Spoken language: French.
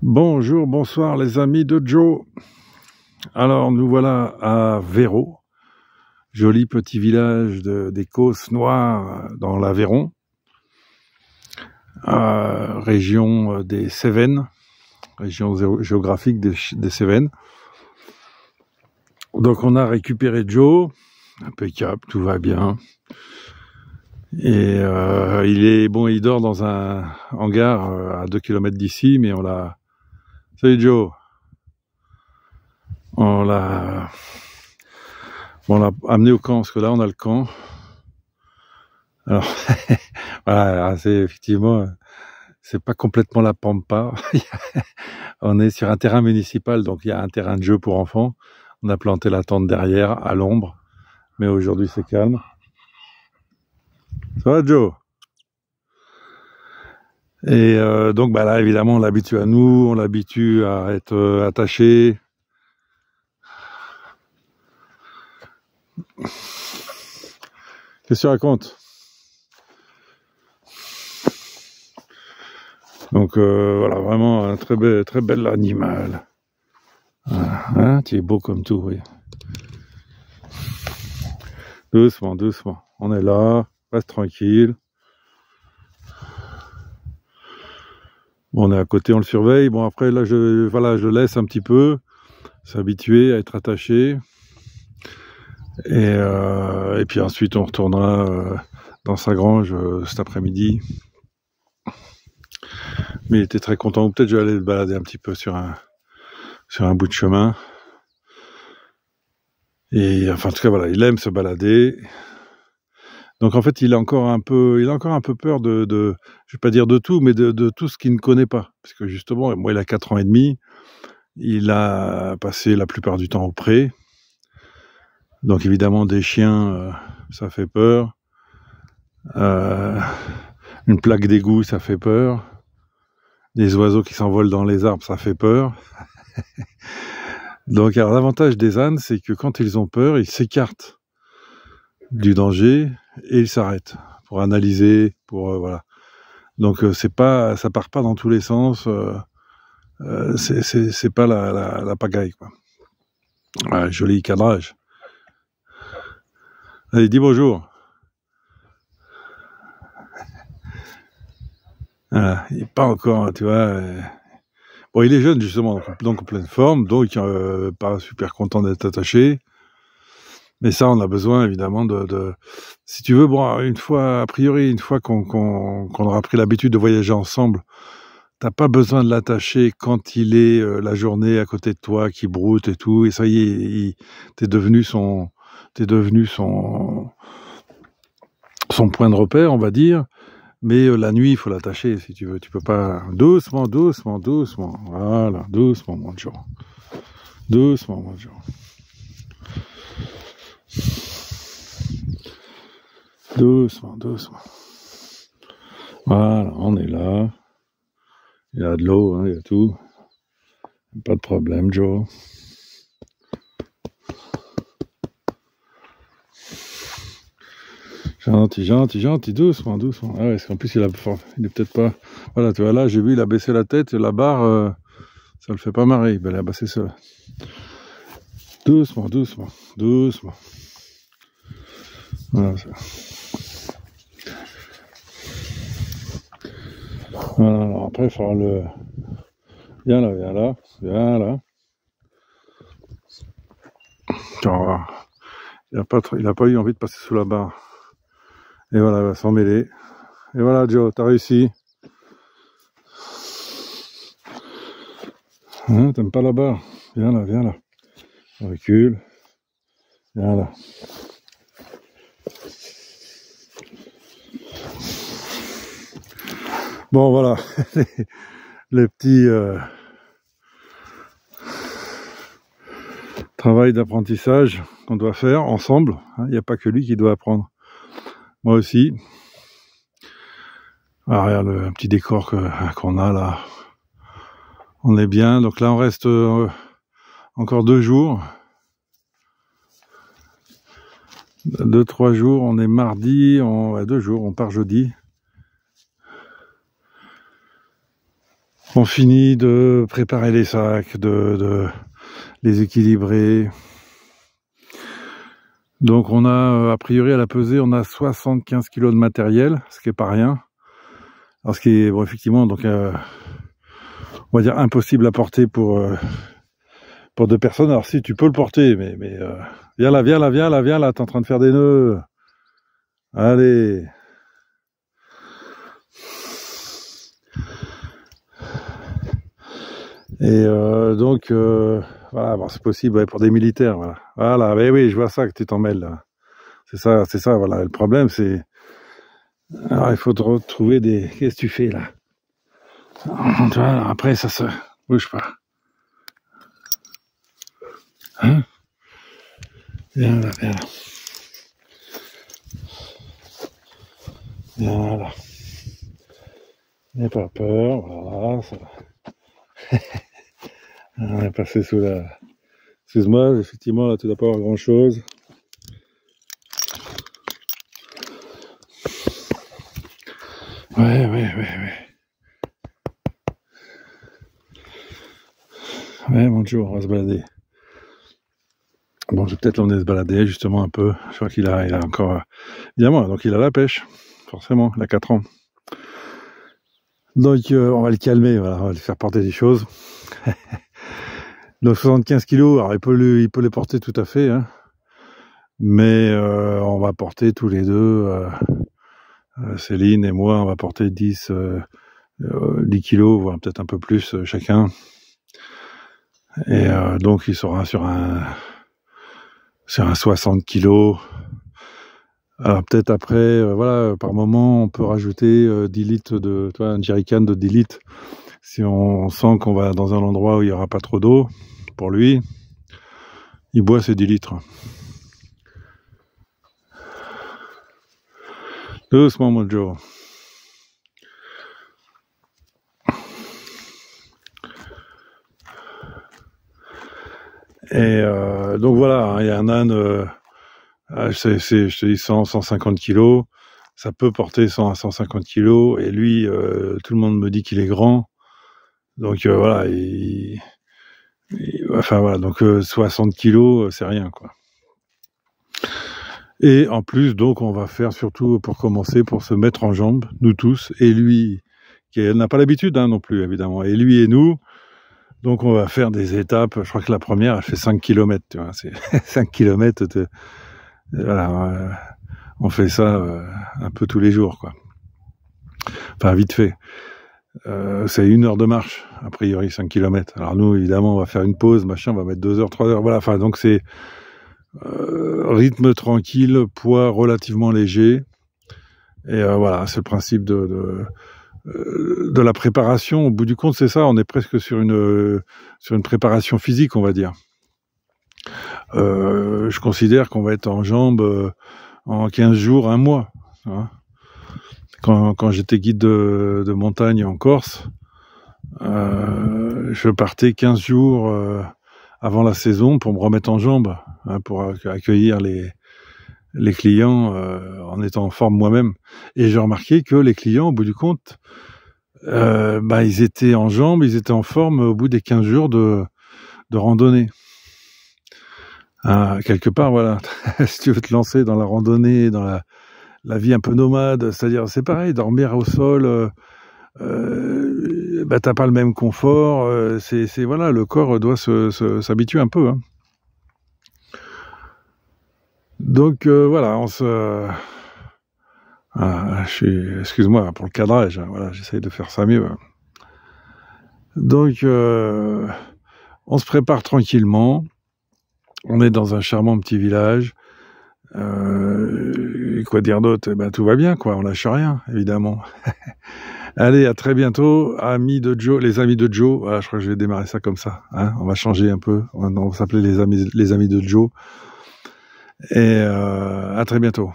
Bonjour, bonsoir les amis de Joe. Alors nous voilà à Véro, joli petit village des Causses Noires dans l'Aveyron, région des Cévennes, région géographique des Cévennes. Donc on a récupéré Joe, impeccable, tout va bien. Et il dort dans un hangar à 2 km d'ici, mais on l'a... Salut Joe. On l'a amené au camp, parce que là on a le camp. Alors, voilà, c'est effectivement, c'est pas complètement la pampa. On est sur un terrain municipal, donc il y a un terrain de jeu pour enfants. On a planté la tente derrière, à l'ombre. Mais aujourd'hui c'est calme. Ça va Joe? Et donc bah là évidemment on l'habitue à nous, on l'habitue à être attaché. Qu'est-ce que tu racontes? Donc voilà, vraiment un très bel animal. Hein, tu es beau comme tout, oui. Doucement, doucement. On est là, reste tranquille. Bon, on est à côté, on le surveille. Bon, après, là, je le laisse un petit peu s'habituer à être attaché. Et puis ensuite, on retournera dans sa grange cet après-midi. Mais il était très content. Ou peut-être je vais aller le balader un petit peu sur un bout de chemin. Et enfin, en tout cas, voilà, il aime se balader. Donc en fait, il a encore un peu peur de je vais pas dire de tout, mais de tout ce qu'il ne connaît pas. Parce que justement, moi, il a 4 ans et demi. Il a passé la plupart du temps au pré. Donc évidemment, des chiens, ça fait peur. Une plaque d'égout, ça fait peur. Des oiseaux qui s'envolent dans les arbres, ça fait peur. Donc alors l'avantage des ânes, c'est que quand ils ont peur, ils s'écartent du danger et ils s'arrêtent pour analyser, pour voilà. Donc ça part pas dans tous les sens. C'est pas la pagaille, quoi. Joli cadrage. Allez, dis bonjour. Voilà, il n'est pas encore, tu vois. Bon, il est jeune justement, donc en pleine forme, donc pas super content d'être attaché. Mais ça, on a besoin évidemment si tu veux, bon, une fois qu'on aura pris l'habitude de voyager ensemble, t'as pas besoin de l'attacher quand il est la journée à côté de toi, qui broute et tout, et ça y est, t'es devenu son point de repère, on va dire. Mais la nuit, il faut l'attacher, si tu veux. Tu peux pas... Doucement, doucement, doucement. Voilà, doucement, mon Joe. Doucement, mon Joe. Doucement, doucement. Voilà, on est là. Il y a de l'eau, hein, il y a tout. Pas de problème, Joe. Gentil, gentil, gentil, doucement, doucement. Ah ouais, parce qu'en plus, il est peut-être pas... Voilà, tu vois, là, j'ai vu, il a baissé la tête, et la barre, ça le fait pas marrer. Ben, il a baissé ça. Doucement, doucement, doucement. Voilà, ça. Voilà, alors après, il faudra le... Viens là, viens là, viens là. Il a pas eu envie de passer sous la barre. Et voilà, il va s'en mêler. Et voilà, Joe, t'as réussi. Hein, t'aimes pas la barre? Viens là, viens là. On recule. Viens là. Bon, voilà. les petits travail d'apprentissage qu'on doit faire ensemble. Il n'y a pas que lui qui doit apprendre. Moi aussi. Ah, regarde un petit décor qu'on a là. On est bien. Donc là, on reste encore 2 jours. 2-3 jours. On est mardi. 2 jours. On part jeudi. On finit de préparer les sacs, de les équilibrer. Donc on a, a priori à la pesée, on a 75 kg de matériel, ce qui est pas rien. Alors ce qui est, bon, effectivement, donc on va dire impossible à porter pour 2 personnes. Alors si, tu peux le porter, mais viens là, t'es en train de faire des nœuds. Allez. Et donc, voilà, bon, c'est possible ouais, pour des militaires, voilà. Voilà, mais oui, je vois ça que tu t'en mêles, là. C'est ça, voilà. Le problème, c'est... Alors, il faut trouver des... Qu'est-ce que tu fais, là? Voilà, après, ça se... Bouge pas. Hein? Viens là, viens là. Voilà. N'aie pas peur, voilà, ça va. On est passé sous la... Excuse-moi, effectivement, là, tu dois pas avoir grand-chose. Ouais. Ouais, bonjour, on va se balader. Bon, je vais peut-être l'emmener se balader, justement, un peu. Je crois qu'il a encore... Évidemment, donc il a la pêche, forcément, il a 4 ans. Donc, on va le calmer, voilà, on va lui faire porter des choses. Donc, 75 kilos, alors il peut les porter tout à fait, hein. Mais on va porter tous les deux, Céline et moi, on va porter 10 kilos, voire peut-être un peu plus chacun. Et donc, il sera sur un 60 kilos. Alors peut-être après, voilà, par moment, on peut rajouter 10 litres de, tu vois, un jerrycan de 10 litres. Si on sent qu'on va dans un endroit où il n'y aura pas trop d'eau, pour lui, il boit ses 10 litres. Doucement, mon Joe. Et donc voilà, il y a un âne, je te dis 150 kilos, ça peut porter 100 à 150 kilos, et lui, tout le monde me dit qu'il est grand, donc voilà, enfin voilà, donc 60 kilos, c'est rien, quoi. Et en plus, donc, on va faire surtout, pour commencer, pour se mettre en jambes, nous tous, et lui, qui n'a pas l'habitude, hein, non plus, évidemment, et lui et nous. Donc on va faire des étapes, je crois que la première, elle fait 5 km, tu vois, c'est 5 km, voilà, on fait ça un peu tous les jours, quoi. Enfin, vite fait. C'est 1 heure de marche, a priori, 5 km. Alors nous, évidemment, on va faire une pause, machin, on va mettre 2 heures, 3 heures, voilà, enfin, donc c'est rythme tranquille, poids relativement léger, et voilà, c'est le principe de la préparation. Au bout du compte, c'est ça, on est presque sur une préparation physique, on va dire. Je considère qu'on va être en jambes en 15 jours, 1 mois. Hein. Quand j'étais guide de montagne en Corse, je partais 15 jours avant la saison pour me remettre en jambes, hein, pour accueillir les clients en étant en forme moi-même. Et j'ai remarqué que les clients, au bout du compte, ils étaient en jambes, ils étaient en forme au bout des 15 jours de randonnée. Quelque part, voilà, si tu veux te lancer dans la randonnée, dans la vie un peu nomade, c'est-à-dire, c'est pareil, dormir au sol, t'as pas le même confort, c'est voilà, le corps doit s'habituer un peu, hein. Donc voilà, excuse-moi pour le cadrage, hein, voilà, j'essaye de faire ça mieux. Donc on se prépare tranquillement. On est dans un charmant petit village. Quoi dire d'autre? Tout va bien, quoi. On lâche rien, évidemment. Allez, à très bientôt, amis de Joe, les amis de Joe. Voilà, je crois que je vais démarrer ça comme ça. Hein. On va changer un peu. On va s'appeler les amis de Joe. Et à très bientôt.